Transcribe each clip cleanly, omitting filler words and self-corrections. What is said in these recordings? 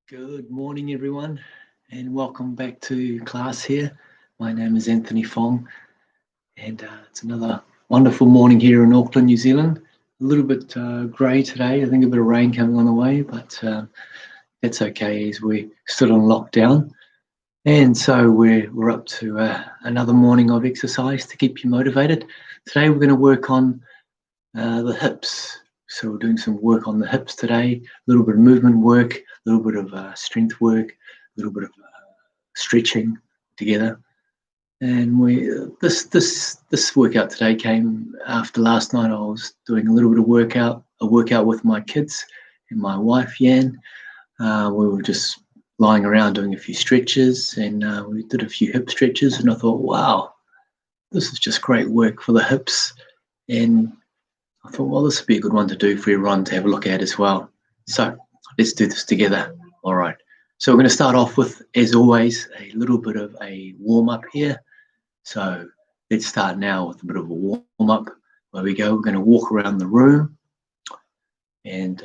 Good morning, everyone, and welcome back to class here. My name is Anthony Fong, and it's another wonderful morning here in Auckland, New Zealand. A little bit grey today. I think a bit of rain coming on the way, but that's okay as we're still on lockdown. And so we're up to another morning of exercise to keep you motivated. Today we're going to work on the hips. So we're doing some work on the hips today, a little bit of movement work, a little bit of strength work, a little bit of stretching together. And this workout today came after last night. I was doing a little bit of a workout with my kids and my wife Yan. We were just lying around doing a few stretches, and we did a few hip stretches. And I thought, wow, this is just great work for the hips. And I thought, well, this would be a good one to do for everyone to have a look at as well. So let's do this together. All right. So we're going to start off with, as always, a little bit of a warm-up here. So let's start now with a bit of a warm-up. Where we go, we're going to walk around the room and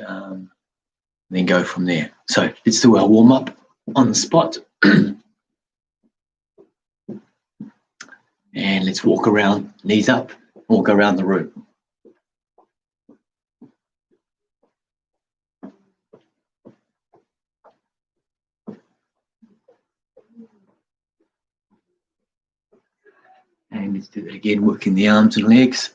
then go from there. So let's do our warm-up on the spot. And let's walk around, knees up, walk around the room. And let's do that again, working the arms and legs.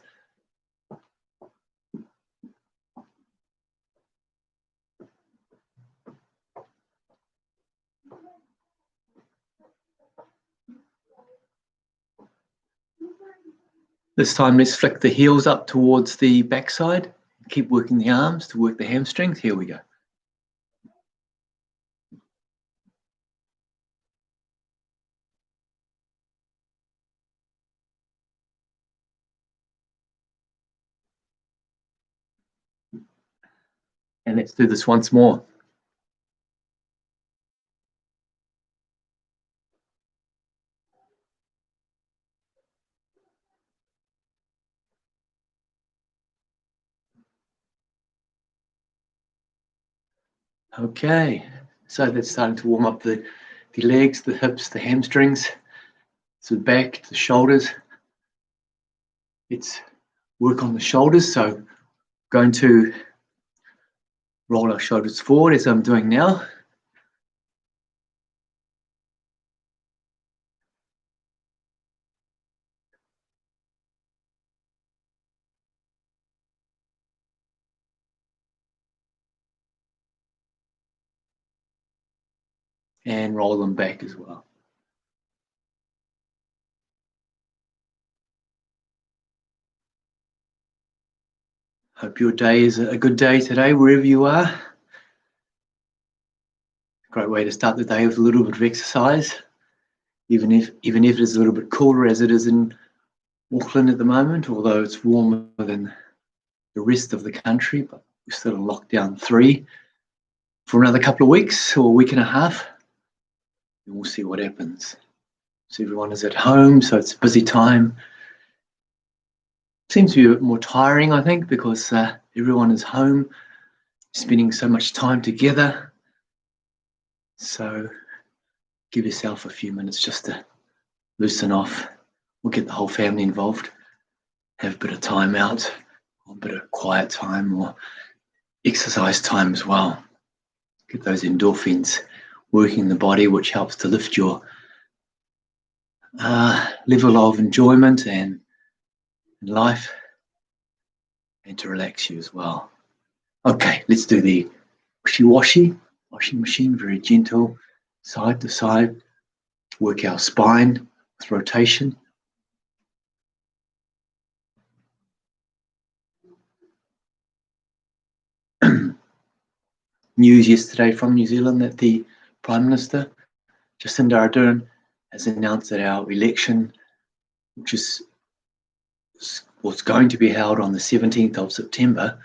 This time, let's flick the heels up towards the backside. Keep working the arms to work the hamstrings. Here we go. And let's do this once more. Okay, so that's starting to warm up the legs, the hips, the hamstrings, to the back, to the shoulders. Let's work on the shoulders. So going to roll our shoulders forward as I'm doing now. And roll them back as well. Hope your day is a good day today, wherever you are. Great way to start the day with a little bit of exercise, even if it is a little bit cooler as it is in Auckland at the moment, although it's warmer than the rest of the country, but we're still in lockdown 3 for another couple of weeks or a week and a half. And we'll see what happens. So everyone is at home, so it's a busy time. Seems to be a bit more tiring, I think, because everyone is home, spending so much time together. So give yourself a few minutes just to loosen off. We'll get the whole family involved, have a bit of time out, or a bit of quiet time or exercise time as well. Get those endorphins working in the body, which helps to lift your level of enjoyment and life, and to relax you as well. Okay, let's do the washing machine, very gentle, side to side. Work our spine with rotation. News yesterday from New Zealand that the Prime Minister, Jacinda Ardern, has announced that our election, which was going to be held on the 17th of September,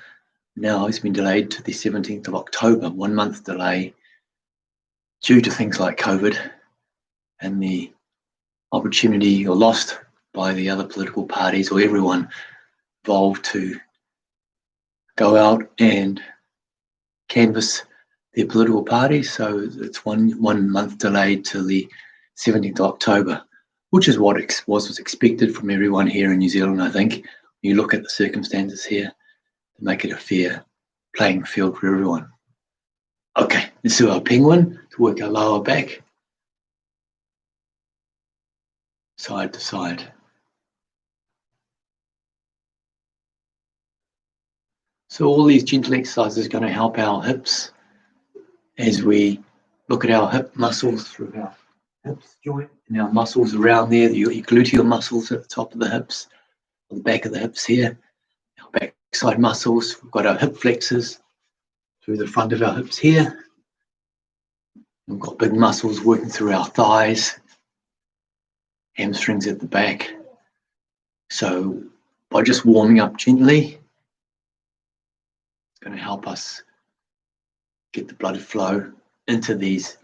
now has been delayed to the 17th of October, 1 month delay due to things like COVID and the opportunity or lost by the other political parties or everyone involved to go out and canvass their political parties. So it's one month delayed till the 17th of October, which is what was expected from everyone here in New Zealand, I think. You look at the circumstances here to make it a fair playing field for everyone. Okay, let's do our penguin to work our lower back, side to side. So all these gentle exercises are going to help our hips as we look at our hip muscles through our hips joint and our muscles around there, your gluteal muscles at the top of the hips, or the back of the hips here, our backside muscles. We've got our hip flexors through the front of our hips here. We've got big muscles working through our thighs, hamstrings at the back. So by just warming up gently, it's going to help us get the blood flow into these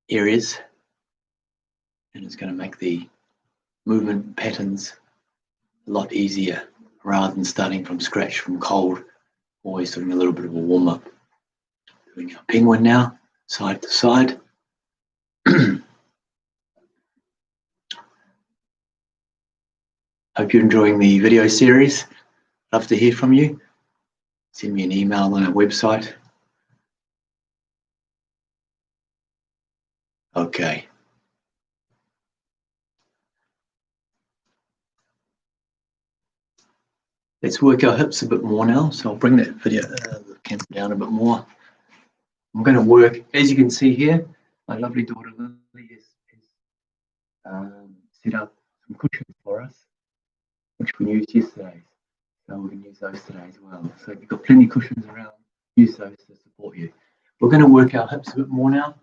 areas, and it's going to make the movement patterns a lot easier rather than starting from scratch, from cold, always doing a little bit of a warm-up. Doing our penguin now, side to side. Hope you're enjoying the video series. Love to hear from you. Send me an email on our website. Okay. Let's work our hips a bit more now. So I'll bring that video, the camera down a bit more. I'm going to work, as you can see here, my lovely daughter Lily has set up some cushions for us, which we used yesterday. So we can use those today as well. So if you've got plenty of cushions around, use those to support you. We're going to work our hips a bit more now.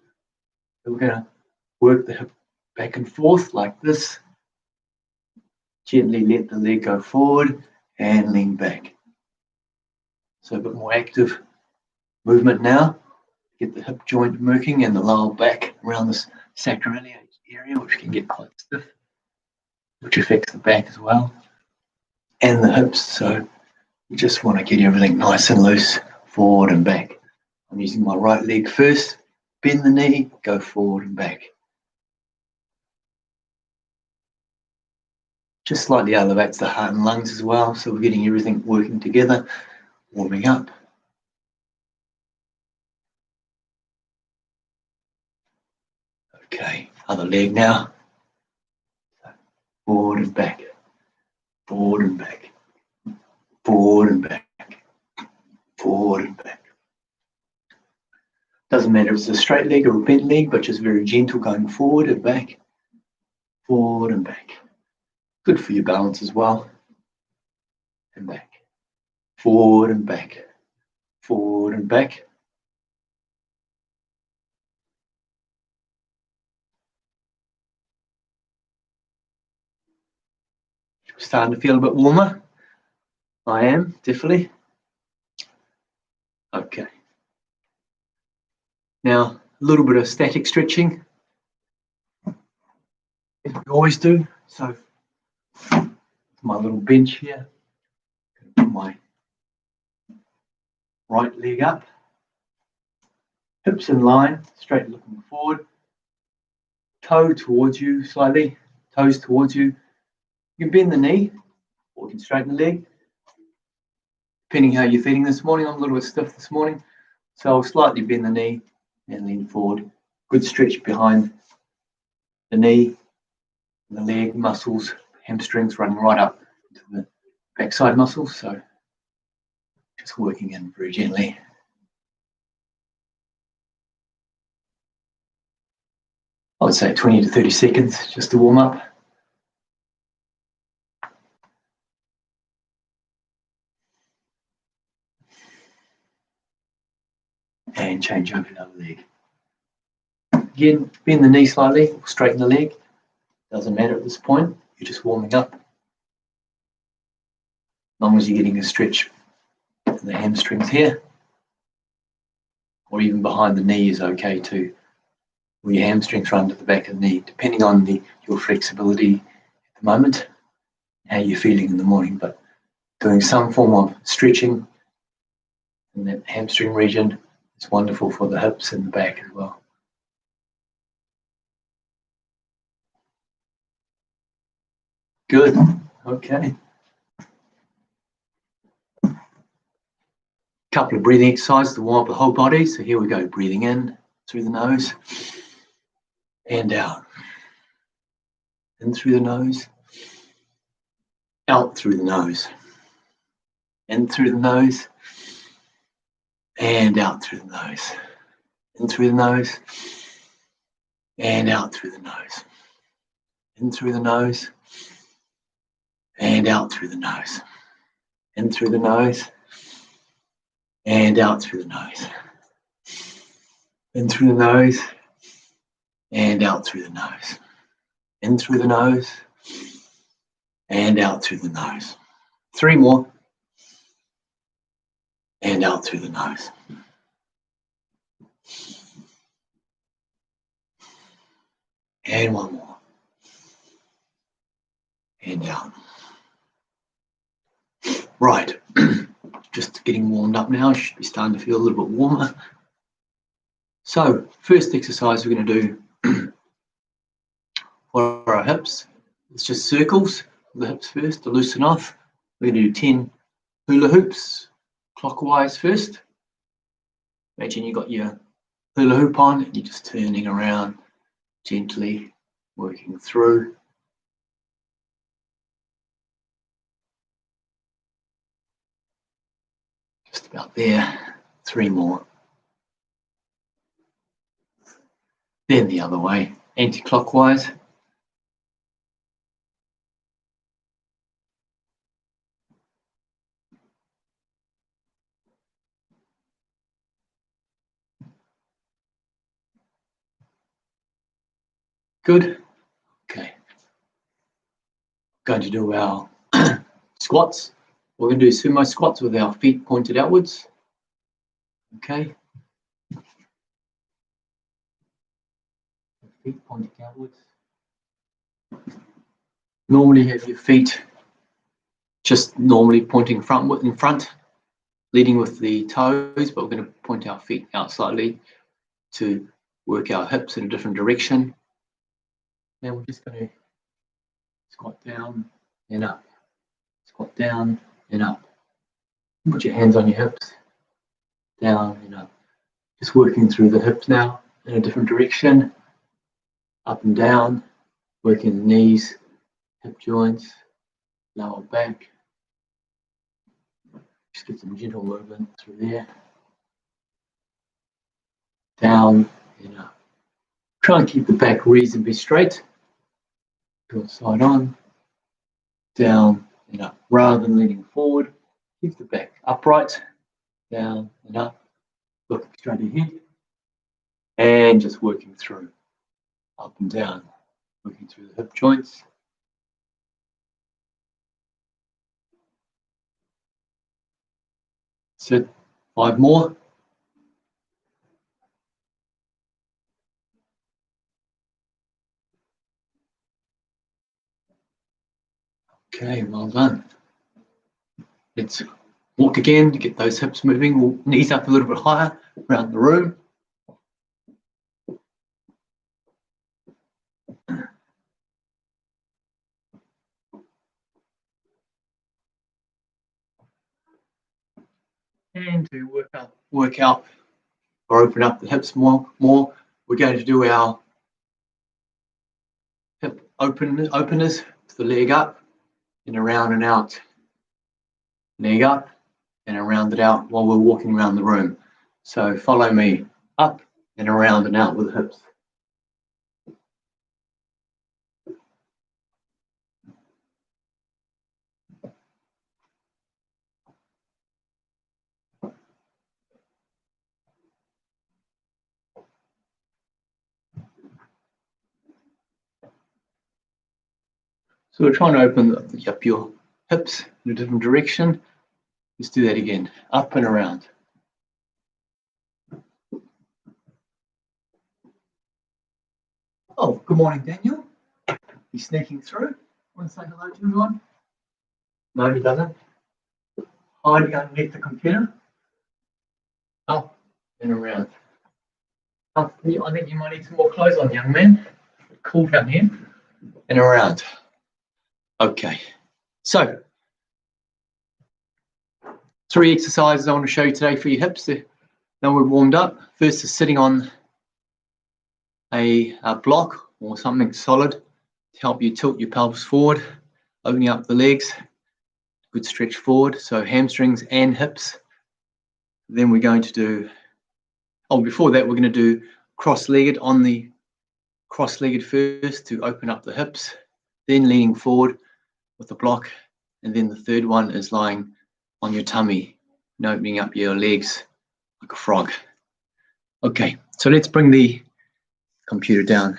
So we're going to work the hip back and forth like this. Gently let the leg go forward and lean back. So a bit more active movement now. Get the hip joint working and the lower back around this sacroiliac area, which can get quite stiff, which affects the back as well, and the hips. So you just want to get everything nice and loose, forward and back. I'm using my right leg first, bend the knee, go forward and back. Just slightly elevates the heart and lungs as well, so we're getting everything working together, warming up. Okay, other leg now. Forward and back, forward and back, forward and back, forward and back. Doesn't matter if it's a straight leg or a bent leg, but just very gentle going forward and back, forward and back. Good for your balance as well. And back, forward and back, forward and back. Starting to feel a bit warmer. I am, definitely. Okay. Now, a little bit of static stretching, as we always do. So, my little bench here, put my right leg up, hips in line, straight looking forward, toe towards you slightly, toes towards you. You can bend the knee, or you can straighten the leg, depending how you're feeling this morning. I'm a little bit stiff this morning, so I'll slightly bend the knee and lean forward. Good stretch behind the knee, and the leg muscles, hamstrings running right up to the backside muscles. So just working in very gently. I would say 20 to 30 seconds just to warm up. And change over the other leg. Again, bend the knee slightly, straighten the leg. Doesn't matter at this point, you're just warming up. As long as you're getting a stretch in the hamstrings here, or even behind the knee is okay too. Where your hamstrings run to the back of the knee, depending on your flexibility at the moment, how you're feeling in the morning. But doing some form of stretching in that hamstring region It's wonderful for the hips and the back as well. Good. Okay. Couple of breathing exercises to warm up the whole body. So here we go. Breathing in through the nose and out. In through the nose, out through the nose. In through the nose and out through the nose. In through the nose and out through the nose. In through the nose and out through the nose. In through the nose and out through the nose. In through the nose and out through the nose. In through the nose and out through the nose. 3 more. And out through the nose. And 1 more. And out. Right. Just getting warmed up now. Should be starting to feel a little bit warmer. So, first exercise we're going to do for our hips. It's just circles. The hips first to loosen off. We're going to do 10 hula hoops clockwise first. Imagine you got your hula hoop on and you're just turning around gently, working through. Just about there. 3 more. Then the other way, anti-clockwise. Good. Okay. Going to do our squats. We're going to do sumo squats with our feet pointed outwards. Okay. Feet pointing outwards. Normally have your feet just normally pointing in front, leading with the toes, but we're going to point our feet out slightly to work our hips in a different direction. Now we're just going to squat down and up, squat down and up. Put your hands on your hips, down and up. Just working through the hips now in a different direction, up and down, working the knees, hip joints, lower back. Just get some gentle movement through there. Down and up. Try and keep the back reasonably straight. Go side on, down and up. Rather than leaning forward, keep the back upright, down and up. Looking straight ahead. And just working through, up and down, working through the hip joints. Sit. 5 more. Okay, well done. Let's walk again to get those hips moving. Knees up a little bit higher around the room. And to work out or open up the hips more, we're going to do our hip openers, the leg up and around and out. Leg up and around it out while we're walking around the room. So follow me, up and around and out with the hips. So we're trying to open up your hips in a different direction. Let's do that again, up and around. Oh, good morning, Daniel. He's sneaking through. Want to say hello to everyone? No, he doesn't. Hiding underneath the computer. Oh, and around. I think you might need some more clothes on, young man. It's cool down here. And around. Okay. So, 3 exercises I want to show you today for your hips. Now we're warmed up. First is sitting on a block or something solid to help you tilt your pelvis forward, opening up the legs. Good stretch forward, so hamstrings and hips. Then we're going to do, before that we're going to do cross-legged on the cross-legged first to open up the hips, then leaning forward with the block, and then the third one is lying on your tummy and opening up your legs like a frog. Okay, so let's bring the computer down.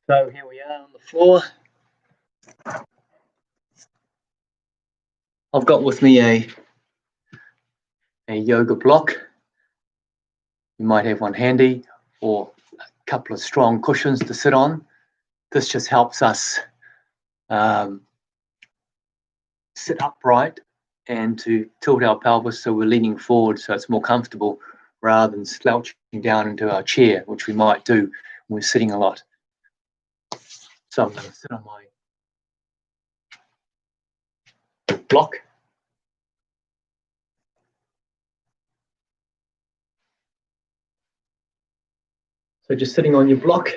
So here we are on the floor. I've got with me a yoga block. You might have one handy, or a couple of strong cushions to sit on. This just helps us sit upright and to tilt our pelvis so we're leaning forward so it's more comfortable rather than slouching down into our chair, which we might do when we're sitting a lot. So I'm going to sit on my block. So just sitting on your block.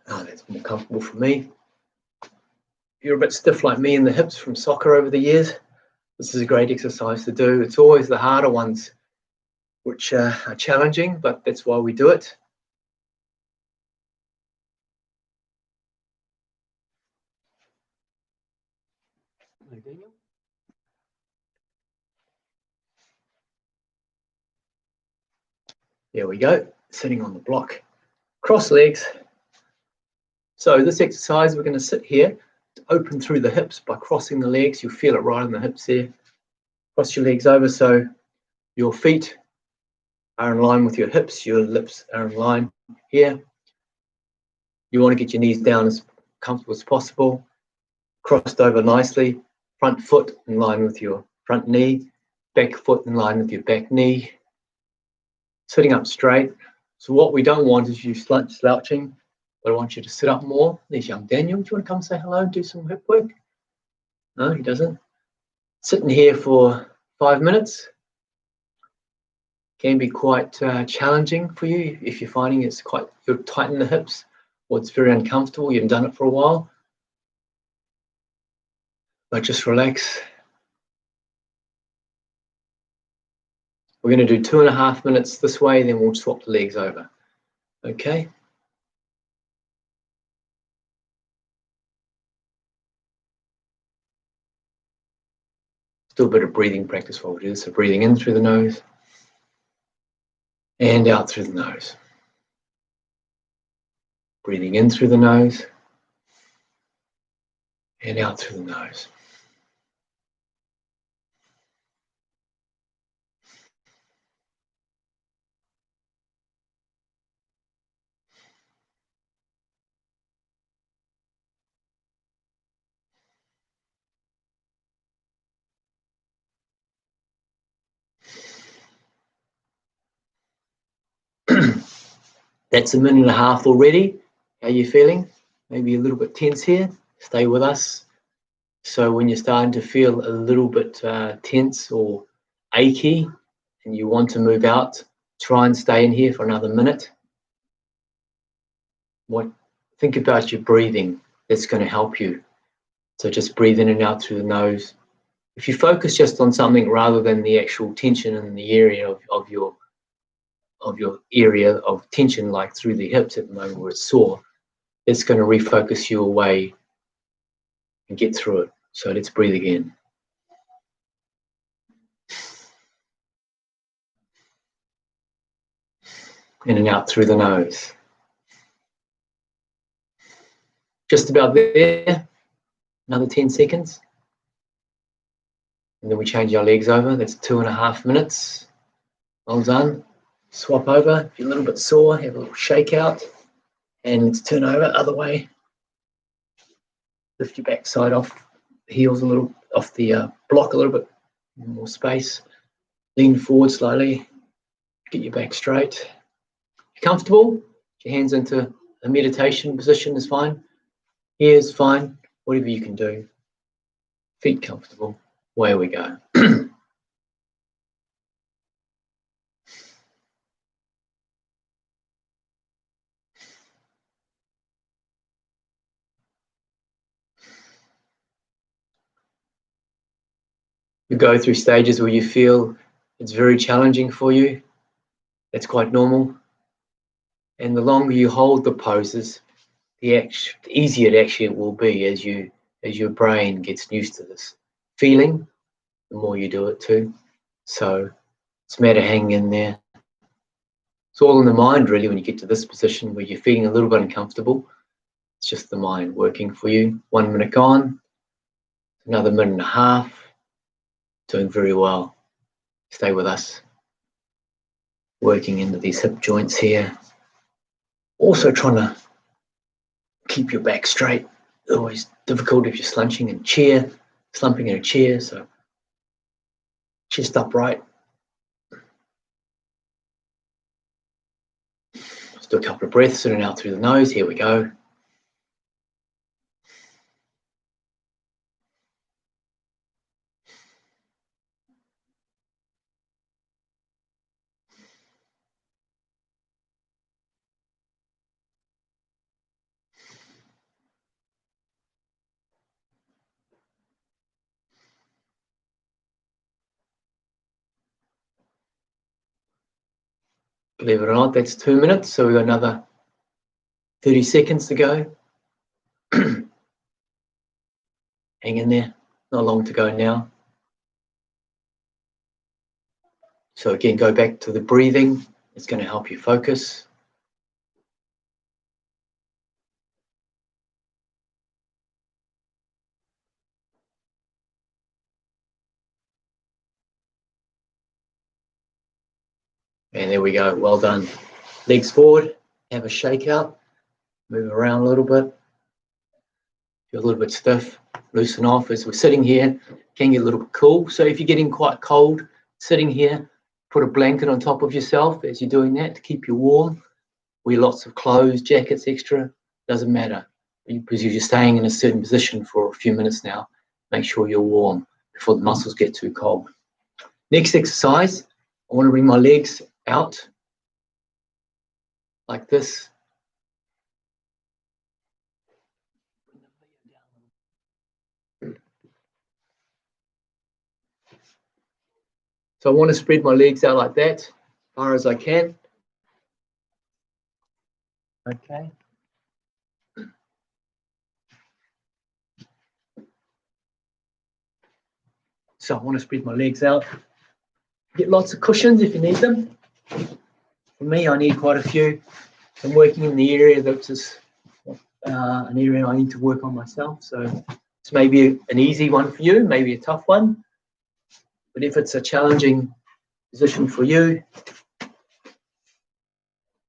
Oh, that's more comfortable for me. If you're a bit stiff like me in the hips from soccer over the years, this is a great exercise to do. It's always the harder ones which are challenging, but that's why we do it. Hello, Daniel. There we go, sitting on the block. Cross legs. So this exercise, we're going to sit here to open through the hips by crossing the legs. You'll feel it right in the hips there. Cross your legs over so your feet are in line with your hips, your lips are in line here. You want to get your knees down as comfortable as possible, crossed over nicely, front foot in line with your front knee, back foot in line with your back knee, sitting up straight. So what we don't want is you slouching, but I want you to sit up more. There's young Daniel. Do you want to come say hello and do some hip work? No, he doesn't. Sitting here for 5 minutes can be quite challenging for you if you're finding you're tight in the hips or it's very uncomfortable, you haven't done it for a while. But just relax. We're going to do 2.5 minutes this way, then we'll swap the legs over. Okay? Still a bit of breathing practice while we do this. So breathing in through the nose and out through the nose. Breathing in through the nose and out through the nose. That's 1.5 minutes already. How are you feeling? Maybe a little bit tense here. Stay with us. So when you're starting to feel a little bit tense or achy and you want to move out, try and stay in here for another minute. Think about your breathing. That's going to help you. So just breathe in and out through the nose. If you focus just on something rather than the actual tension in the area of your area of tension, like through the hips at the moment where it's sore, it's going to refocus you away and get through it. So let's breathe again. In and out through the nose. Just about there. Another 10 seconds. And then we change our legs over. That's 2.5 minutes. Well done. Swap over. If you're a little bit sore, have a little shake out. And let's turn over, other way. Lift your backside off the heels a little, off the block a little bit, more space. Lean forward slowly. Get your back straight. If you're comfortable, put your hands into a meditation position is fine. Here is fine. Whatever you can do. Feet comfortable. Away we go. You go through stages where you feel it's very challenging for you. That's quite normal. And the longer you hold the poses, the easier it actually will be as your brain gets used to this feeling, the more you do it too. So it's a matter of hanging in there. It's all in the mind really when you get to this position where you're feeling a little bit uncomfortable. It's just the mind working for you. 1 minute gone, another 1.5 minutes. Doing very well. Stay with us. Working into these hip joints here. Also trying to keep your back straight. Always difficult if you're slumping in a chair. So chest upright. Let's do a couple of breaths in and out through the nose. Here we go. Believe it or not, that's 2 minutes. So we've got another 30 seconds to go. Hang in there. Not long to go now. So again, go back to the breathing. It's going to help you focus. And there we go. Well done. Legs forward. Have a shake out. Move around a little bit. Feel a little bit stiff. Loosen off as we're sitting here. Can get a little bit cool. So if you're getting quite cold sitting here, put a blanket on top of yourself as you're doing that to keep you warm. Wear lots of clothes, jackets, extra. Doesn't matter. Because you're staying in a certain position for a few minutes now. Make sure you're warm before the muscles get too cold. Next exercise, I want to bring my legs out like this. So I want to spread my legs out like that, as far as I can. Okay. So I want to spread my legs out. Get lots of cushions if you need them. For me, I need quite a few. I'm working in the area that's an area I need to work on myself. So it's maybe an easy one for you, maybe a tough one. But if it's a challenging position for you,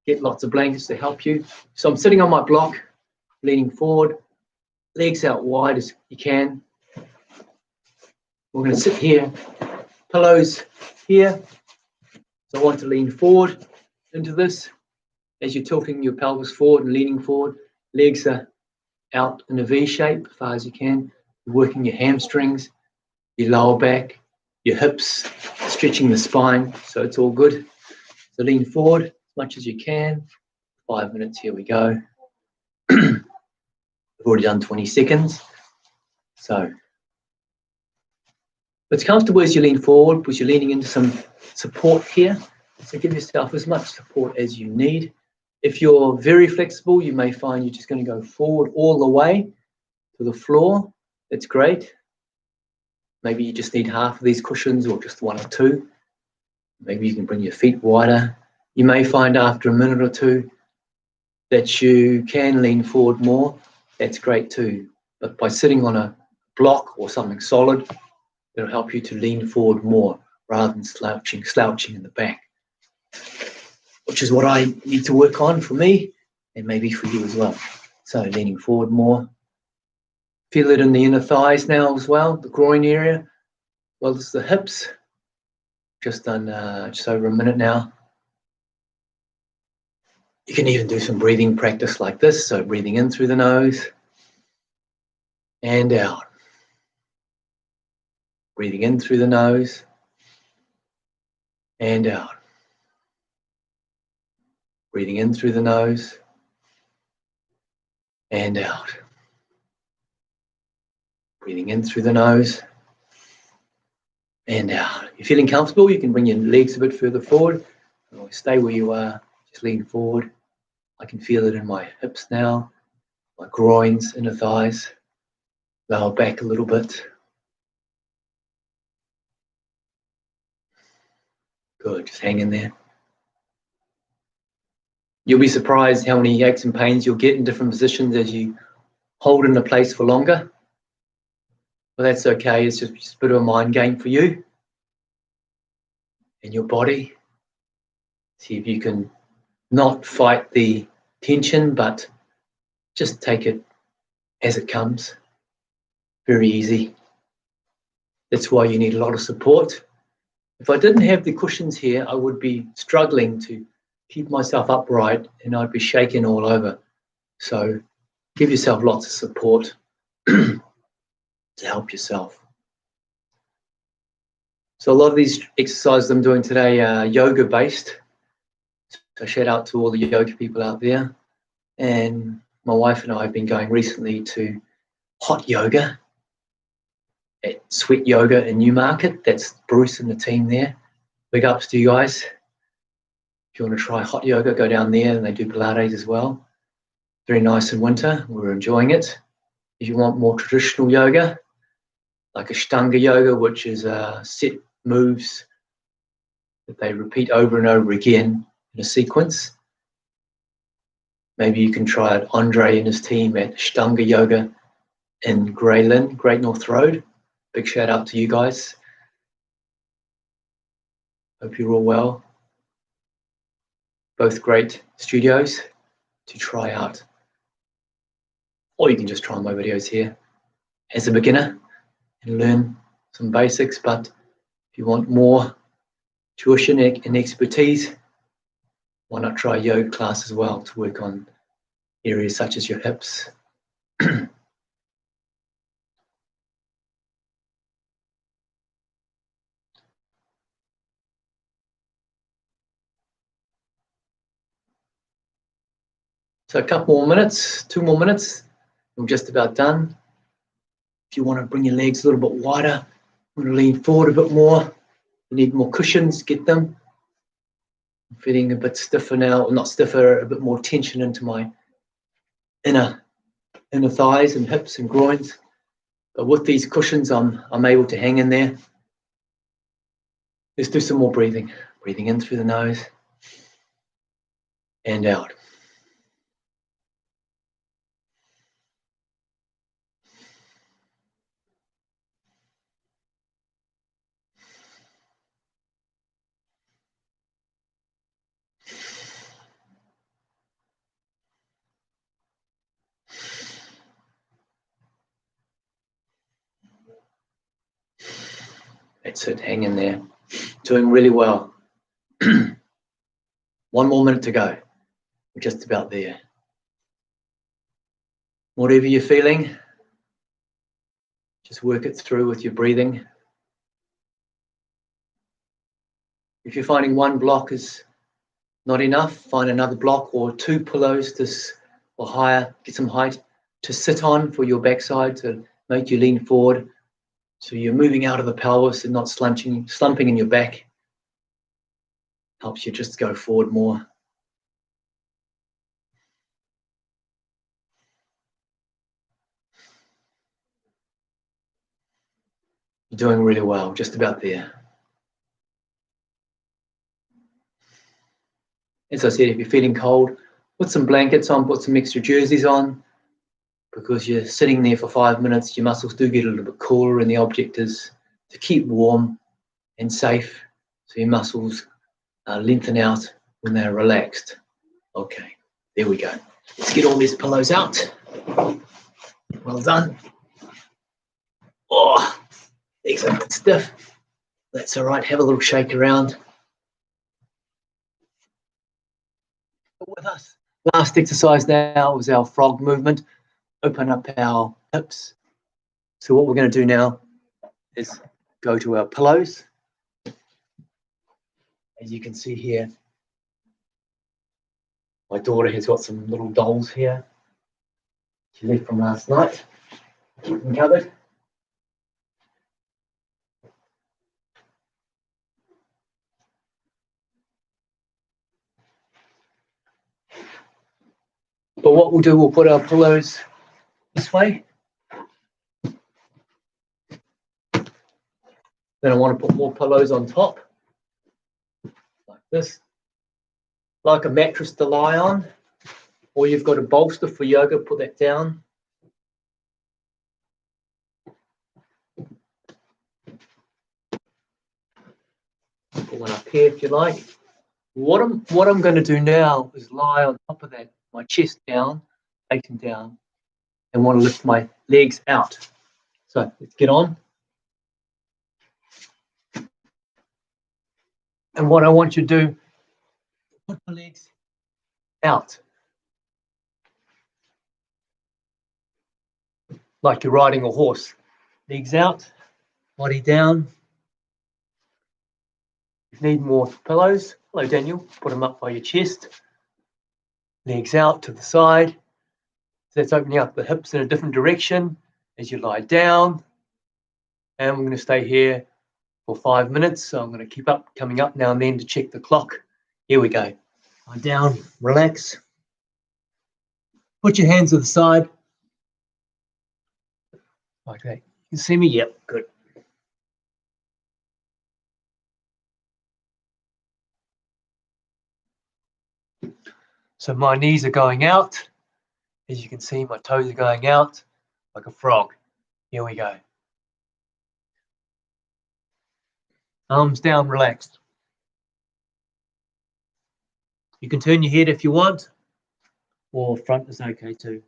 get lots of blankets to help you. So I'm sitting on my block, leaning forward, legs out wide as you can. We're going to sit here, pillows here. So I want to lean forward into this. As you're tilting your pelvis forward and leaning forward, legs are out in a V shape as far as you can. You're working your hamstrings, your lower back, your hips, stretching the spine, so it's all good. So lean forward as much as you can. 5 minutes, here we go. I've already done 20 seconds. So it's comfortable as you lean forward because you're leaning into some support here. So give yourself as much support as you need. If you're very flexible, you may find you're just going to go forward all the way to the floor. That's great. Maybe you just need half of these cushions or just one or two. Maybe you can bring your feet wider. You may find after a minute or two that you can lean forward more. That's great too. But by sitting on a block or something solid, that'll help you to lean forward more rather than slouching in the back, which is what I need to work on for me and maybe for you as well. So leaning forward more. Feel it in the inner thighs now as well, the groin area, as well as the hips. Just done just over a minute now. You can even do some breathing practice like this. So breathing in through the nose and out. Breathing in through the nose and out. Breathing in through the nose and out. Breathing in through the nose and out. If you're feeling comfortable, you can bring your legs a bit further forward. Or stay where you are, just lean forward. I can feel it in my hips now, my groins, inner thighs. Lower back a little bit. Good, just hang in there. You'll be surprised how many aches and pains you'll get in different positions as you hold in a place for longer. But that's okay, it's just a bit of a mind game for you and your body. See if you can not fight the tension, but just take it as it comes. Very easy. That's why you need a lot of support. If I didn't have the cushions here, I would be struggling to keep myself upright and I'd be shaking all over. So give yourself lots of support to help yourself. So a lot of these exercises I'm doing today are yoga based. So shout out to all the yoga people out there. And my wife and I have been going recently to hot yoga at Sweat Yoga in Newmarket. That's Bruce and the team there. Big ups to you guys. If you want to try hot yoga, go down there, and they do Pilates as well. Very nice in winter. We're enjoying it. If you want more traditional yoga, like Ashtanga yoga, which is set moves that they repeat over and over again in a sequence, maybe you can try it. Andre and his team at Ashtanga Yoga in Grey Lynn, Great North Road. Big shout out to you guys. Hope you're all well. Both great studios to try out. Or you can just try my videos here as a beginner and learn some basics. But if you want more tuition and expertise, why not try a yoga class as well to work on areas such as your hips. So a couple more minutes, 2 more minutes, we're just about done. If you want to bring your legs a little bit wider, want to lean forward a bit more, you need more cushions, get them. I'm feeling a bit stiffer now, not stiffer, a bit more tension into my inner thighs and hips and groins. But with these cushions, I'm able to hang in there. Let's do some more breathing. Breathing in through the nose and out. That's it, hang in there. Doing really well. 1 more minute to go. We're just about there. Whatever you're feeling, just work it through with your breathing. If you're finding one block is not enough, find another block or 2 pillows or higher, get some height to sit on for your backside to make you lean forward. So you're moving out of the pelvis and not slumping in your back. Helps you just go forward more. You're doing really well, just about there. As I said, if you're feeling cold, put some blankets on, put some extra jerseys on, because you're sitting there for 5 minutes, your muscles do get a little bit cooler and the object is to keep warm and safe so your muscles lengthen out when they're relaxed. Okay, there we go. Let's get all these pillows out. Well done. Oh, these are a bit stiff. That's all right. Have a little shake around. With us. Last exercise now was our frog movement. Open up our hips. So what we're going to do now is go to our pillows. As you can see here, my daughter has got some little dolls here. She left from last night. Keep them covered. But what we'll do, we'll put our pillows this way. Then I want to put more pillows on top, like this, like a mattress to lie on. Or you've got a bolster for yoga, put that down. Put one up here if you like. What I'm going to do now is lie on top of that, my chest down, facing down, and want to lift my legs out. So let's get on. And what I want you to do, put the legs out. Like you're riding a horse. Legs out, body down. If you need more pillows, hello Daniel, put them up by your chest. Legs out to the side. So that's opening up the hips in a different direction as you lie down. And we're going to stay here for 5 minutes. So I'm going to keep coming up now and then to check the clock. Here we go. Lie down, relax. Put your hands to the side. Like that. You can see me? Yep, good. So my knees are going out. As you can see, my toes are going out like a frog. Here we go. Arms down, relaxed. You can turn your head if you want, or front is okay too.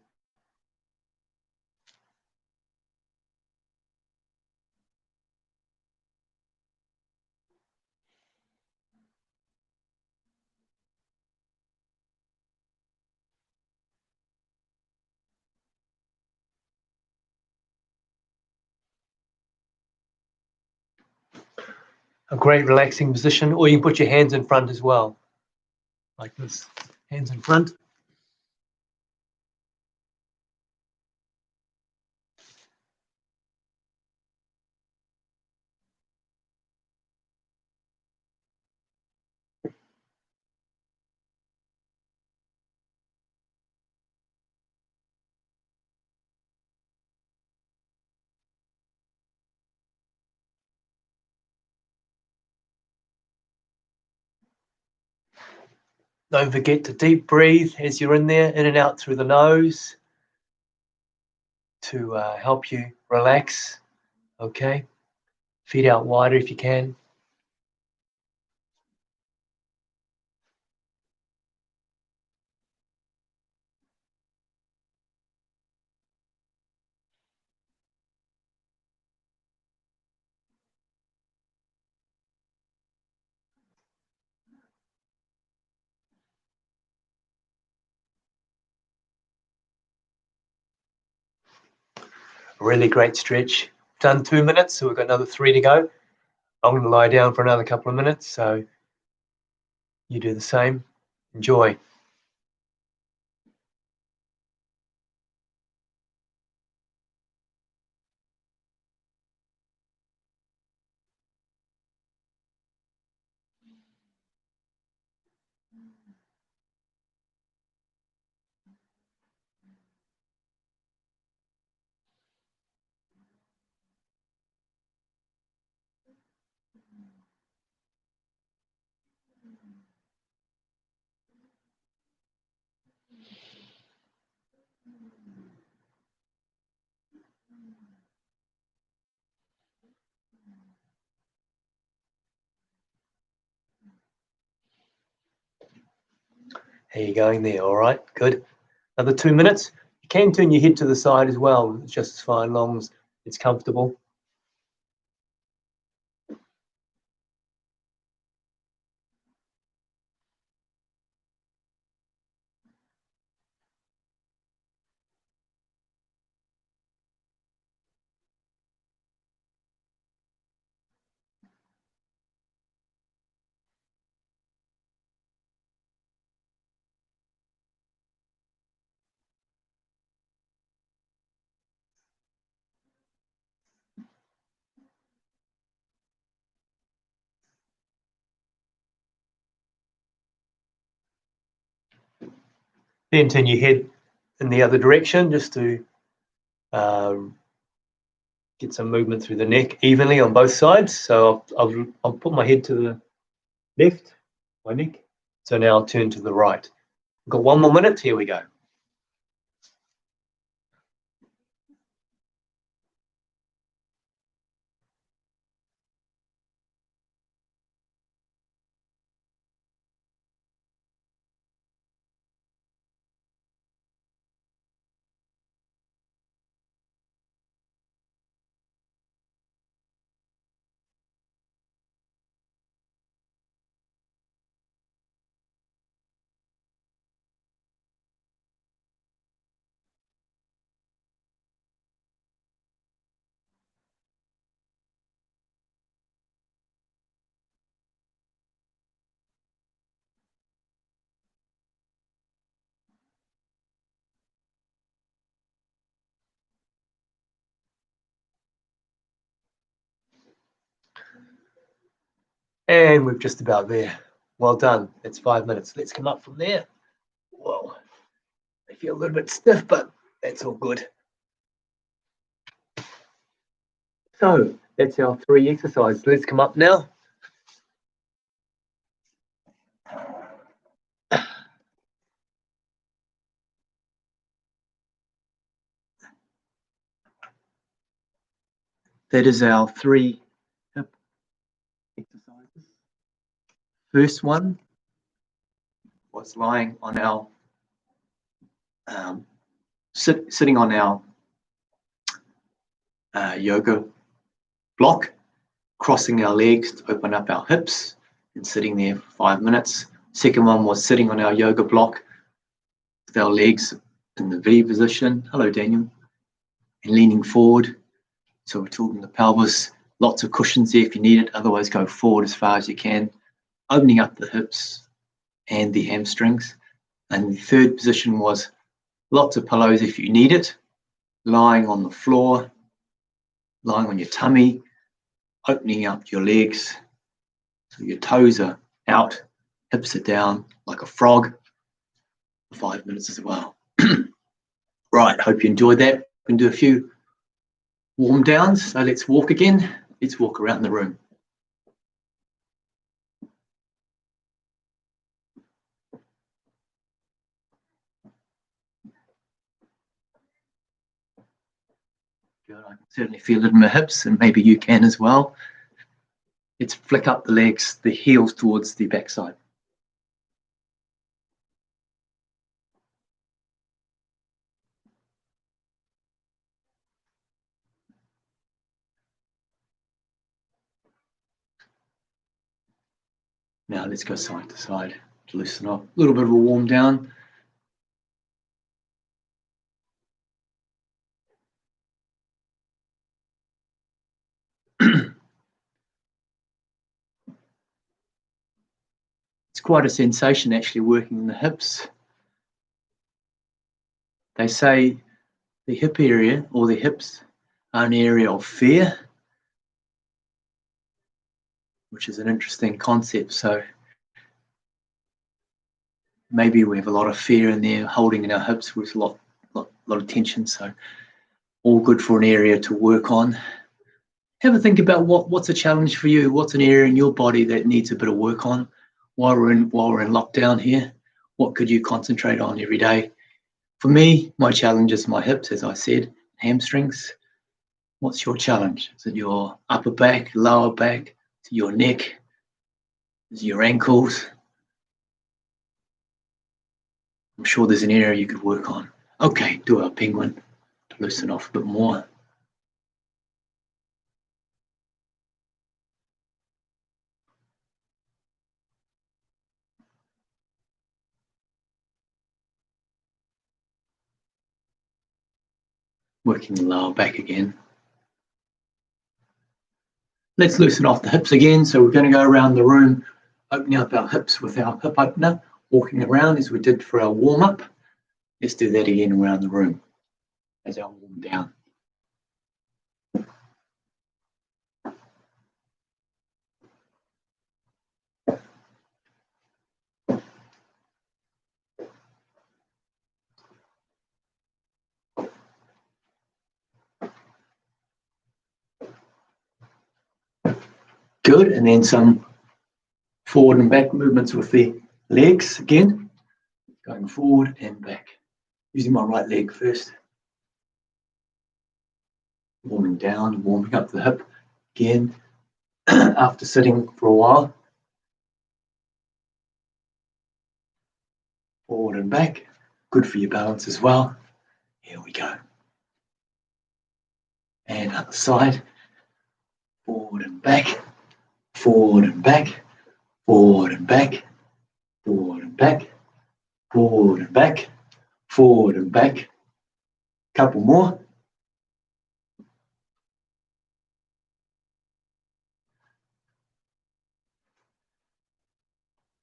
A great relaxing position, or you can put your hands in front as well, like this, hands in front. Don't forget to deep breathe as you're in there, in and out through the nose to help you relax, okay? Feet out wider if you can. Really great stretch. Done 2 minutes, so we've got another 3 to go. I'm going to lie down for another couple of minutes, so you do the same. Enjoy. How are you going there? All right, good. Another 2 minutes. You can turn your head to the side as well. It's just as fine, as long as it's comfortable. Then turn your head in the other direction just to get some movement through the neck evenly on both sides. So I'll put my head to the left, my neck. So now I'll turn to the right. We've got 1 more minute. Here we go. And we're just about there. Well done. That's 5 minutes. Let's come up from there. Whoa. I feel a little bit stiff, but that's all good. So that's our 3 exercises. Let's come up now. That is our 3 hip exercises. First one was lying on our sitting on our yoga block, crossing our legs to open up our hips and sitting there for 5 minutes. Second one was sitting on our yoga block with our legs in the V position. Hello, Daniel. And leaning forward. So we're talking the pelvis, lots of cushions there if you need it. Otherwise, go forward as far as you can, opening up the hips and the hamstrings. And the third position was lots of pillows if you need it, lying on the floor, lying on your tummy, opening up your legs so your toes are out, hips are down like a frog for 5 minutes as well. Right, hope you enjoyed that. We can do a few warm downs. So let's walk again. Let's walk around the room. Good. I can certainly feel it in my hips, and maybe you can as well. Let's flick up the legs, the heels towards the backside. Now let's go side to side to loosen up. A little bit of a warm down. It's quite a sensation actually working in the hips. They say the hip area or the hips are an area of fear, which is an interesting concept. So maybe we have a lot of fear in there holding in our hips with a lot of tension. So all good for an area to work on. Have a think about what's a challenge for you. What's an area in your body that needs a bit of work on while we're in lockdown here? What could you concentrate on every day? For me, my challenge is my hips, as I said, hamstrings. What's your challenge? Is it your upper back, lower back, is it your neck, is it your ankles? I'm sure there's an area you could work on. Okay, do our penguin to loosen off a bit more. Working the lower back again. Let's loosen off the hips again. So we're going to go around the room, opening up our hips with our hip opener, walking around as we did for our warm-up. Let's do that again around the room as I warm down. Good, and then some forward and back movements with the legs again, going forward and back. Using my right leg first. Warming down, warming up the hip again after sitting for a while. Forward and back, good for your balance as well. Here we go. And other side, forward and back, forward and back, forward and back, forward and back, forward and back, forward and back. Couple more.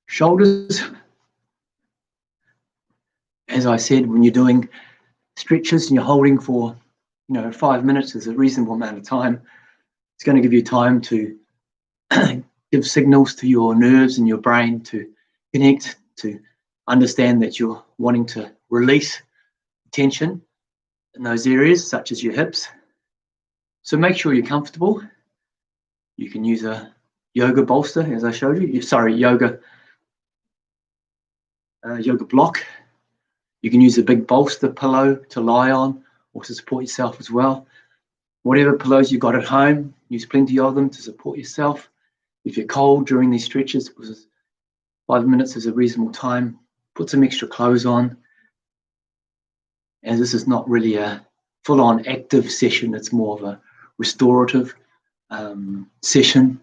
Shoulders. As I said, when you're doing stretches and you're holding for 5 minutes is a reasonable amount of time. It's going to give you time to give signals to your nerves and your brain to connect, to understand that you're wanting to release tension in those areas, such as your hips. So make sure you're comfortable. You can use a yoga bolster, as I showed you. Yoga block. You can use a big bolster pillow to lie on or to support yourself as well. Whatever pillows you've got at home, use plenty of them to support yourself. If you're cold during these stretches, because 5 minutes is a reasonable time, put some extra clothes on. And this is not really a full-on active session, it's more of a restorative session,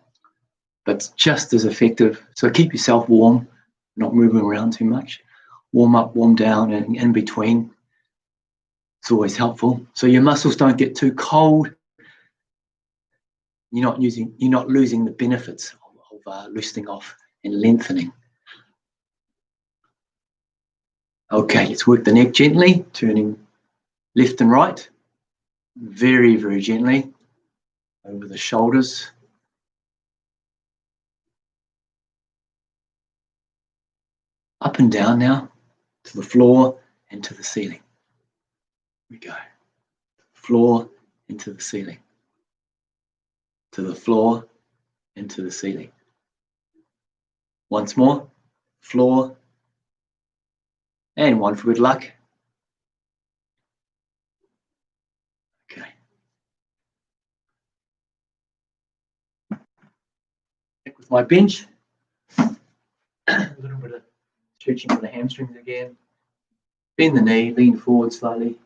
but just as effective. So keep yourself warm, not moving around too much. Warm up, warm down, and in between. It's always helpful. So your muscles don't get too cold. You're not losing the benefits of loosening off and lengthening. Okay, let's work the neck gently, turning left and right, very, very gently over the shoulders. Up and down now to the floor and to the ceiling. Here we go. Floor into the ceiling. To the floor into the ceiling. Once more, floor, and one for good luck. Okay. Back with my bench. A little bit of stretching for the hamstrings again. Bend the knee, lean forward slightly.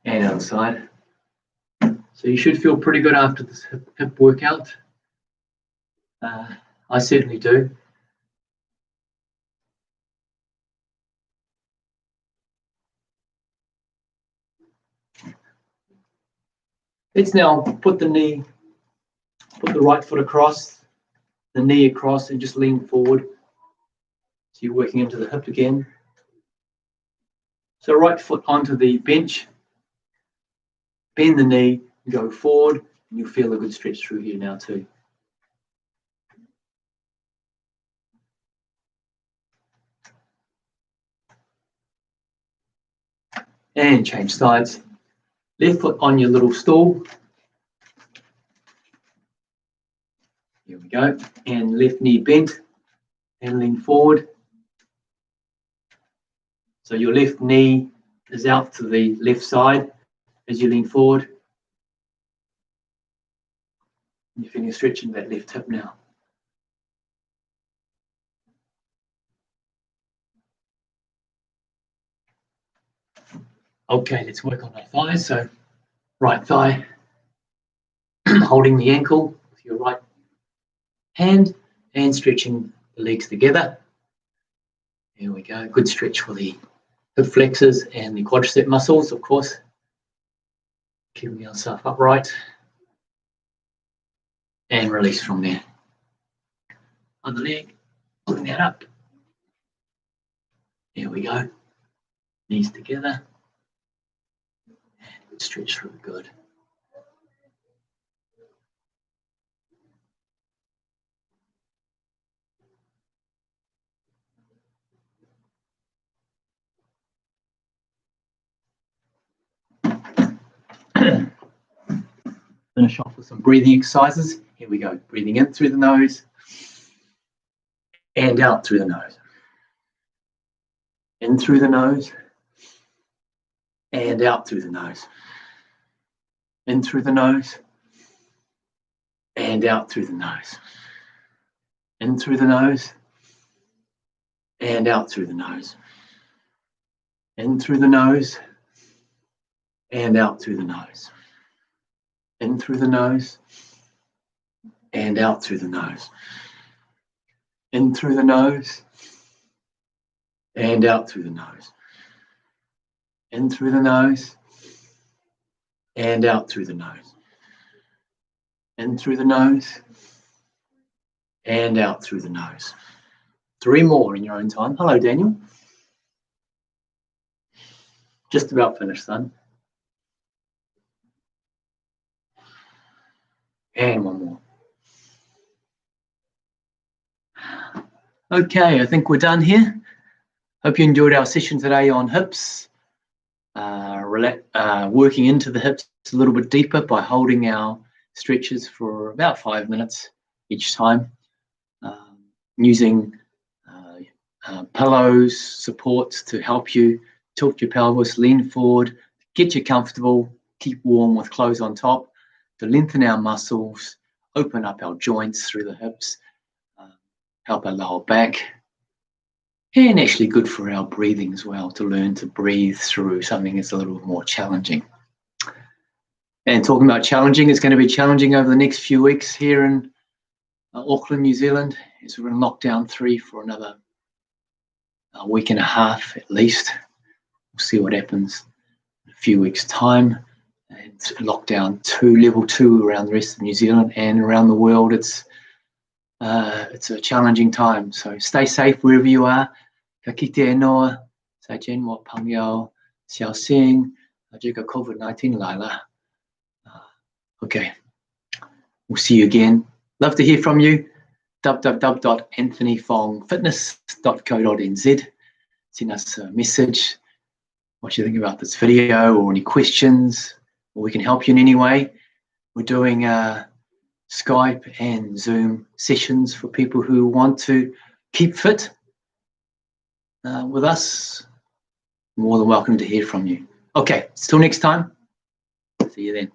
And other side. So you should feel pretty good after this hip workout. I certainly do. Let's now put the right foot across, the knee across, and just lean forward. So you're working into the hip again. So right foot onto the bench, bend the knee, go forward, and you'll feel a good stretch through here now too. And change sides. Left foot on your little stool. Here we go. And left knee bent. and lean forward. So your left knee is out to the left side as you lean forward. You're feeling a stretch in that left hip now. Okay, let's work on our thighs. So right thigh, holding the ankle with your right hand and stretching the legs together. Here we go. Good stretch for the hip flexors and the quadricep muscles, of course. Keeping yourself upright. And release from there. Other leg, pulling that up. Here we go. Knees together. And stretch through, good. Finish off with some breathing exercises. Here we go. Breathing in through the nose and out through the nose. In through the nose and out through the nose. In through the nose and out through the nose. In through the nose and out through the nose. In through the nose and out through the nose. In through the nose and out through the nose. In through the nose and out through the nose. In through the nose and out through the nose. In through the nose and out through the nose. 3 more in your own time. Hello, Daniel. Just about finished, son. And 1 more. Okay, I think we're done here. Hope you enjoyed our session today on hips. Working into the hips a little bit deeper by holding our stretches for about 5 minutes each time. Using pillows, supports to help you tilt your pelvis, lean forward, get you comfortable, keep warm with clothes on top, to lengthen our muscles, open up our joints through the hips, help our lower back, and actually good for our breathing as well, to learn to breathe through something that's a little more challenging. And talking about challenging, it's going to be challenging over the next few weeks here in Auckland, New Zealand, as we're in lockdown 3 for another week and a half at least. We'll see what happens in a few weeks' time. It's lockdown 2, level 2 around the rest of New Zealand and around the world. It's a challenging time, so stay safe wherever you are. Ka kite e noa, sa jen mo pangyao, xiao sing, jaga COVID-19 laila. Okay, we'll see you again. Love to hear from you. www.anthonyfongfitness.co.nz. Send us a message, what you think about this video, or any questions, or we can help you in any way. We're doing Skype and Zoom sessions for people who want to keep fit with us. More than welcome to hear from you. Okay, till next time. See you then.